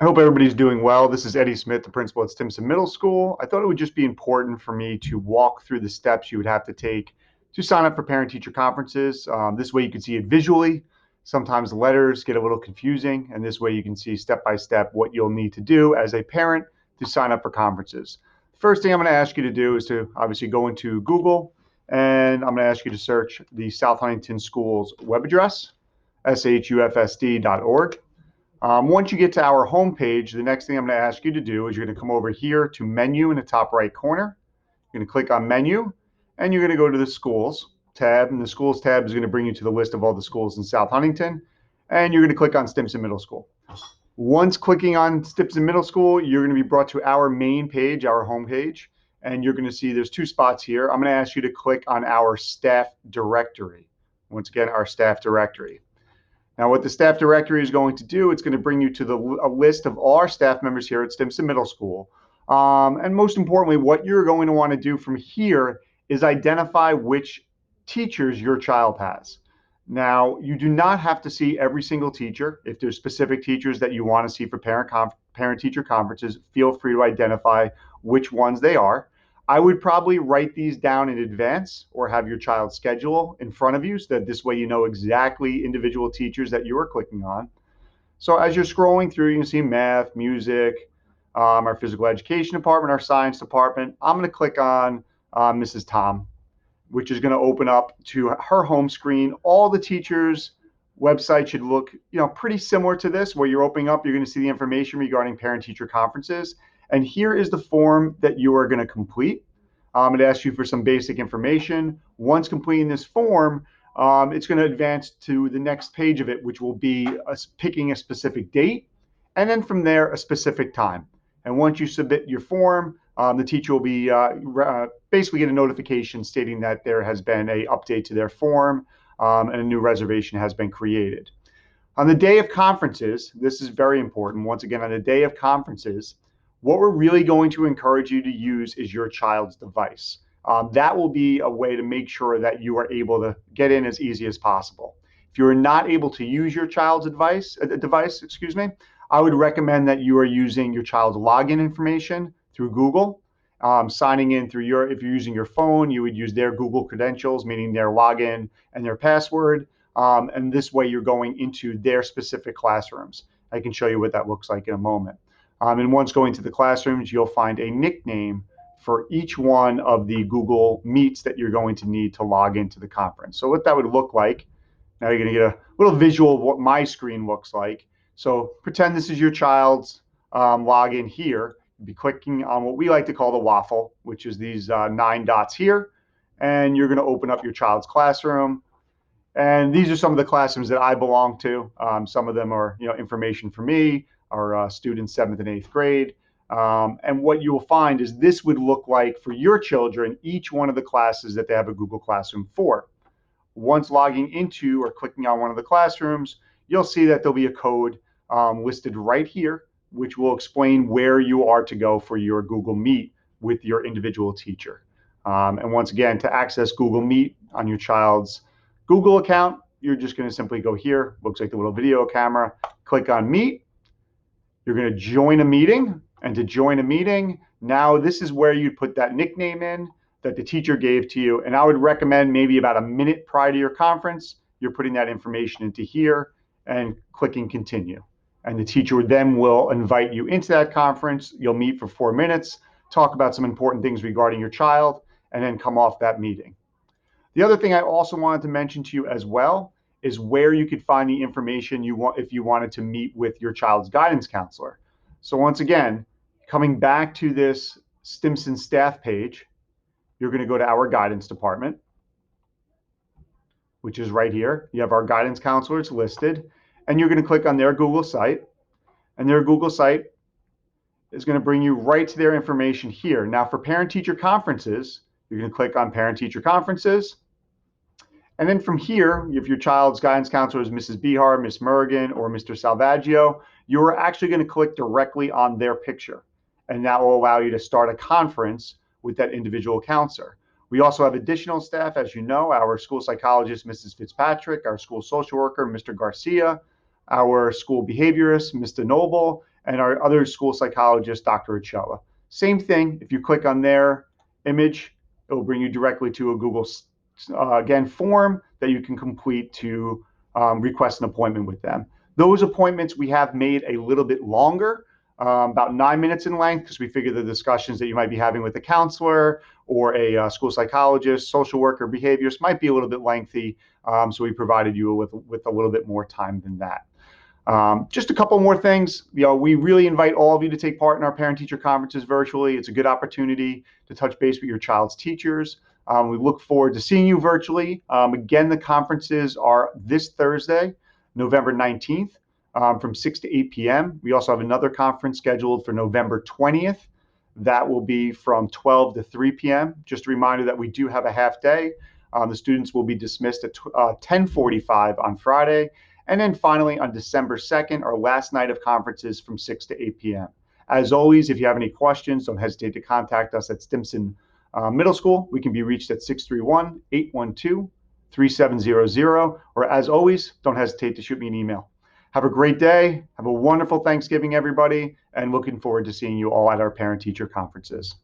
I hope everybody's doing well. This is Eddie Smith, the principal at Stimson Middle School. I thought it would just be important for me to walk through the steps you would have to take to sign up for parent-teacher conferences. This way you can see it visually. Sometimes the letters get a little confusing, and this way you can see step by step what you'll need to do as a parent to sign up for conferences. The first thing I'm going to ask you to do is to obviously go into Google, and I'm going to ask you to search the South Huntington Schools web address, shufsd.org. Once you get to our homepage, the next thing I'm going to ask you to do is you're going to come over here to menu in the top right corner. You're going to click on menu, and you're going to go to the schools tab. And the schools tab is going to bring you to the list of all the schools in South Huntington. And you're going to click on Stimson Middle School. Once clicking on Stimson Middle School, you're going to be brought to our main page, our homepage. And you're going to see there's two spots here. I'm going to ask you to click on our staff directory. Once again, our staff directory. Now, what the staff directory is going to do, it's going to bring you to a list of all our staff members here at Stimson Middle School. And most importantly, what you're going to want to do from here is identify which teachers your child has. Now, you do not have to see every single teacher. If there's specific teachers that you want to see for parent-teacher conferences, feel free to identify which ones they are. I would probably write these down in advance or have your child's schedule in front of you so that this way you know exactly individual teachers that you are clicking on. So as you're scrolling through, you can see math, music, our physical education department, our science department. I'm going to click on Mrs. Tom, which is going to open up to her home screen. All the teachers' websites should look, pretty similar to this. Where you're opening up, you're going to see the information regarding parent-teacher conferences. And here is the form that you are going to complete. It asks you for some basic information. Once completing this form, it's going to advance to the next page of it, which will be picking a specific date, and then from there, a specific time. And once you submit your form, the teacher will be basically get a notification stating that there has been an update to their form and a new reservation has been created. On the day of conferences, this is very important. Once again, on the day of conferences, what we're really going to encourage you to use is your child's device. That will be a way to make sure that you are able to get in as easy as possible. If you're not able to use your child's device, I would recommend that you are using your child's login information through Google. Signing in through if you're using your phone, you would use their Google credentials, meaning their login and their password. And this way you're going into their specific classrooms. I can show you what that looks like in a moment. And once going to the classrooms, you'll find a nickname for each one of the Google Meets that you're going to need to log into the conference. So what that would look like, now you're going to get a little visual of what my screen looks like. So pretend this is your child's login here. You'll be clicking on what we like to call the waffle, which is these 9 dots here. And you're going to open up your child's classroom. And these are some of the classrooms that I belong to. Some of them are, information for me, our students 7th and 8th grade. And what you will find is this would look like for your children, each one of the classes that they have a Google Classroom for. Once logging into or clicking on one of the classrooms, you'll see that there'll be a code listed right here, which will explain where you are to go for your Google Meet with your individual teacher. And once again, to access Google Meet on your child's Google account, you're just going to simply go here. Looks like the little video camera. Click on Meet. You're going to join a meeting. And to join a meeting, now this is where you put that nickname in that the teacher gave to you. And I would recommend maybe about a minute prior to your conference, you're putting that information into here and clicking continue. And the teacher then will invite you into that conference. You'll meet for 4 minutes, talk about some important things regarding your child, and then come off that meeting. The other thing I also wanted to mention to you as well is where you could find the information you want if you wanted to meet with your child's guidance counselor. So once again, coming back to this Stimson staff page, you're going to go to our guidance department, which is right here. You have our guidance counselors listed, and you're going to click on their Google site, and their Google site is going to bring you right to their information here. Now for parent-teacher conferences, you're going to click on parent-teacher conferences. And then from here, if your child's guidance counselor is Mrs. Bihar, Miss Mergen, or Mr. Salvaggio, you're actually going to click directly on their picture. And that will allow you to start a conference with that individual counselor. We also have additional staff, as you know, our school psychologist, Mrs. Fitzpatrick, our school social worker, Mr. Garcia, our school behaviorist, Mr. Noble, and our other school psychologist, Dr. Ochoa. Same thing, if you click on their image, it will bring you directly to a Google, again, form that you can complete to request an appointment with them. Those appointments we have made a little bit longer, about 9 minutes in length, because we figure the discussions that you might be having with a counselor or a school psychologist, social worker, behaviorist might be a little bit lengthy. So we provided you with a little bit more time than that. Just a couple more things. We really invite all of you to take part in our parent-teacher conferences virtually. It's a good opportunity to touch base with your child's teachers. We look forward to seeing you virtually. Again, the conferences are this Thursday, November 19th, from 6 to 8 p.m. We also have another conference scheduled for November 20th. That will be from 12 to 3 p.m. Just a reminder that we do have a half day. The students will be dismissed at 10:45 on Friday. And then finally, on December 2nd, our last night of conferences from 6 to 8 p.m. As always, if you have any questions, don't hesitate to contact us at Stimson Middle School. We can be reached at 631-812-3700. Or as always, don't hesitate to shoot me an email. Have a great day. Have a wonderful Thanksgiving, everybody, and looking forward to seeing you all at our parent-teacher conferences.